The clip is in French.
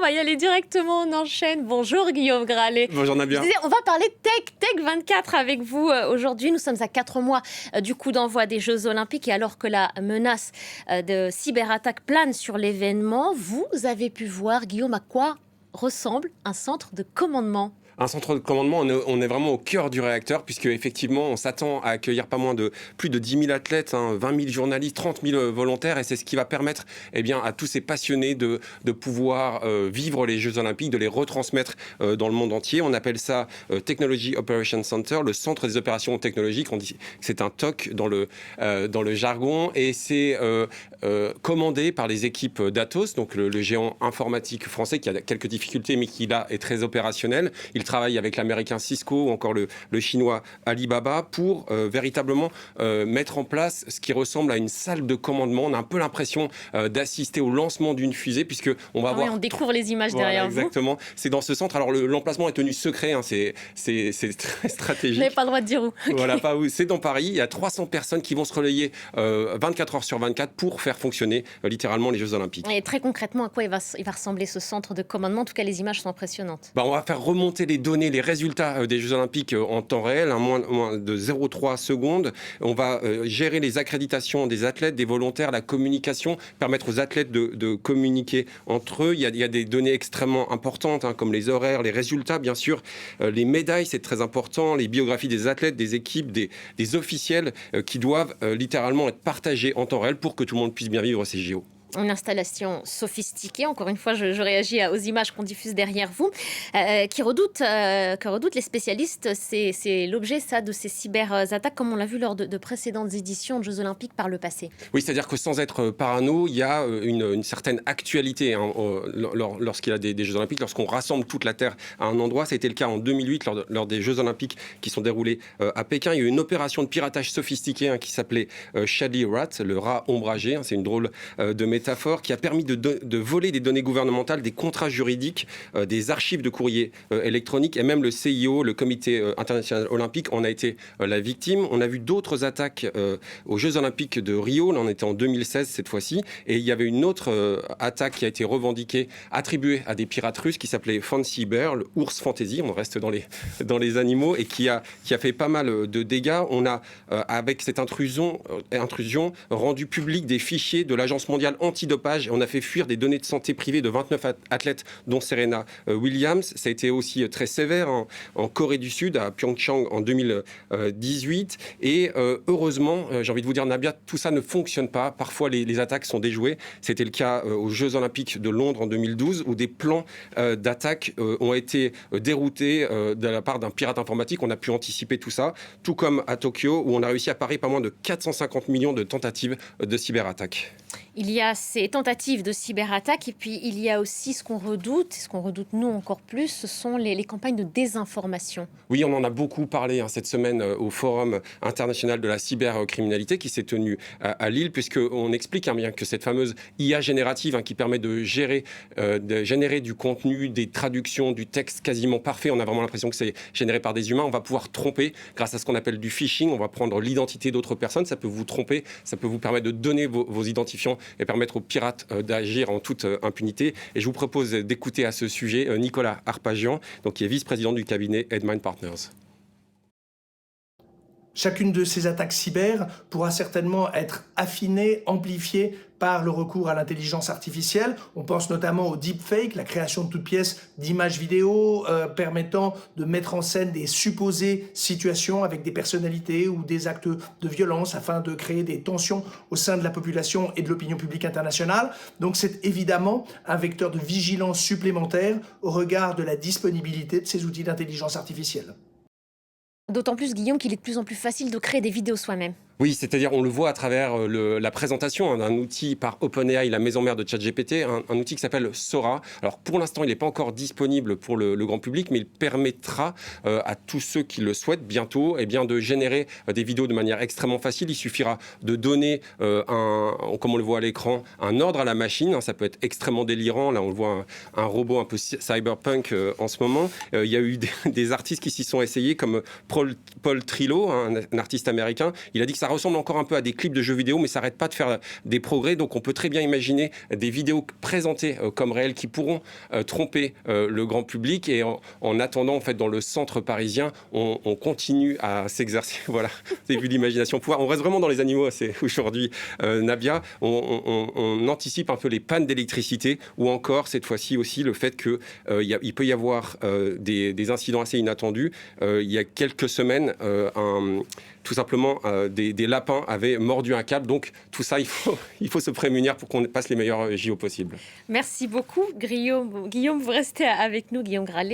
va y aller directement, on enchaîne. Bonjour Guillaume Gralet. Bonjour Nabila. Je disais, on va parler Tech 24 avec vous aujourd'hui. Nous sommes à 4 mois du coup d'envoi des Jeux Olympiques et alors que la menace de cyberattaque plane sur l'événement, vous avez pu voir, Guillaume, à quoi ressemble un centre de commandement? Un centre de commandement, on est vraiment au cœur du réacteur, puisque effectivement, on s'attend à accueillir pas moins de plus de 10 000 athlètes, 20 000 journalistes, 30 000 volontaires, et c'est ce qui va permettre à tous ces passionnés de pouvoir vivre les Jeux Olympiques, de les retransmettre dans le monde entier. On appelle ça Technology Operations Center, le centre des opérations technologiques. On dit que c'est un TOC dans le jargon, et c'est commandé par les équipes d'Atos, donc le géant informatique français qui a quelques difficultés, mais qui là est très opérationnel. Il travaille avec l'américain Cisco ou encore le chinois Alibaba pour véritablement mettre en place ce qui ressemble à une salle de commandement. On a un peu l'impression d'assister au lancement d'une fusée, puisque on va voir... On découvre les images derrière vous. Exactement. C'est dans ce centre. Alors l'emplacement est tenu secret, c'est très stratégique. Vous n'avez pas le droit de dire où. Okay. Voilà, pas où. C'est dans Paris. Il y a 300 personnes qui vont se relayer 24 heures sur 24 pour faire fonctionner littéralement les Jeux Olympiques. Et très concrètement, à quoi il va ressembler ce centre de commandement? En tout cas, les images sont impressionnantes. On va faire remonter les données, les résultats des Jeux Olympiques en temps réel, moins de 0,3 secondes. On va gérer les accréditations des athlètes, des volontaires, la communication, permettre aux athlètes de communiquer entre eux. Il y a des données extrêmement importantes, comme les horaires, les résultats, bien sûr, les médailles, c'est très important, les biographies des athlètes, des équipes, des officiels qui doivent littéralement être partagés en temps réel pour que tout le monde puisse bien vivre ces JO. Une installation sophistiquée, encore une fois, je réagis aux images qu'on diffuse derrière vous, que redoutent les spécialistes. C'est l'objet, ça, de ces cyberattaques, comme on l'a vu lors de précédentes éditions de Jeux Olympiques par le passé. Oui, c'est-à-dire que sans être parano, il y a une certaine actualité lorsqu'il y a des Jeux Olympiques, lorsqu'on rassemble toute la Terre à un endroit. Ça a été le cas en 2008, lors des Jeux Olympiques qui sont déroulés à Pékin. Il y a eu une opération de piratage sophistiquée qui s'appelait Shady Rat, le rat ombragé. C'est une drôle de métaphore qui a permis de voler des données gouvernementales, des contrats juridiques, des archives de courriers électroniques, et même le CIO, le Comité international olympique, en a été la victime. On a vu d'autres attaques aux Jeux Olympiques de Rio, là on était en 2016 cette fois-ci, et il y avait une autre attaque qui a été revendiquée, attribuée à des pirates russes, qui s'appelait Fancy Bear, le ours fantasy, on reste dans les animaux, et qui a fait pas mal de dégâts. On a, avec cette intrusion, rendu public des fichiers de l'Agence mondiale antidopage. On a fait fuir des données de santé privées de 29 athlètes, dont Serena Williams. Ça a été aussi très sévère en Corée du Sud, à Pyeongchang en 2018. Et heureusement, j'ai envie de vous dire, Nabia, tout ça ne fonctionne pas. Parfois, les attaques sont déjouées. C'était le cas aux Jeux Olympiques de Londres en 2012, où des plans d'attaque ont été déroutés de la part d'un pirate informatique. On a pu anticiper tout ça, tout comme à Tokyo, où on a réussi à parer pas moins de 450 millions de tentatives de cyberattaque. Il y a ces tentatives de cyberattaque et puis il y a aussi ce qu'on redoute nous encore plus, ce sont les campagnes de désinformation. Oui, on en a beaucoup parlé cette semaine au Forum international de la cybercriminalité qui s'est tenu à Lille, puisqu'on explique bien que cette fameuse IA générative qui permet de générer du contenu, des traductions, du texte quasiment parfait, on a vraiment l'impression que c'est généré par des humains. On va pouvoir tromper grâce à ce qu'on appelle du phishing. On va prendre l'identité d'autres personnes, ça peut vous tromper, ça peut vous permettre de donner vos identifiants et permettre aux pirates d'agir en toute impunité. Et je vous propose d'écouter à ce sujet Nicolas Arpagian, qui est vice-président du cabinet Headmind Partners. Chacune de ces attaques cyber pourra certainement être affinée, amplifiée par le recours à l'intelligence artificielle. On pense notamment au deepfake, la création de toutes pièces d'images vidéo permettant de mettre en scène des supposées situations avec des personnalités ou des actes de violence afin de créer des tensions au sein de la population et de l'opinion publique internationale. Donc c'est évidemment un vecteur de vigilance supplémentaire au regard de la disponibilité de ces outils d'intelligence artificielle. D'autant plus, Guillaume, qu'il est de plus en plus facile de créer des vidéos soi-même. Oui, c'est-à-dire on le voit à travers la présentation d'un outil par OpenAI, la maison mère de ChatGPT, un outil qui s'appelle Sora. Alors pour l'instant, il n'est pas encore disponible pour le grand public, mais il permettra à tous ceux qui le souhaitent bientôt de générer des vidéos de manière extrêmement facile. Il suffira de donner, comme on le voit à l'écran, un ordre à la machine. Ça peut être extrêmement délirant. Là, on le voit un robot un peu cyberpunk en ce moment. Il y a eu des artistes qui s'y sont essayés, comme Paul Trillo, un artiste américain. Il a dit que ça ressemble encore un peu à des clips de jeux vidéo, mais ça n'arrête pas de faire des progrès. Donc on peut très bien imaginer des vidéos présentées comme réelles qui pourront tromper le grand public. Et en attendant, en fait, dans le centre parisien, on continue à s'exercer. Voilà, vous avez vu l'imagination pouvoir. On reste vraiment dans les animaux aujourd'hui, Nabia. On anticipe un peu les pannes d'électricité, ou encore, cette fois-ci aussi, le fait qu'il peut y avoir des incidents assez inattendus. Il y a quelques semaines, tout simplement, des lapins avaient mordu un câble. Donc, tout ça, il faut se prémunir pour qu'on passe les meilleurs JO possibles. Merci beaucoup, Guillaume. Vous restez avec nous, Guillaume Gralet.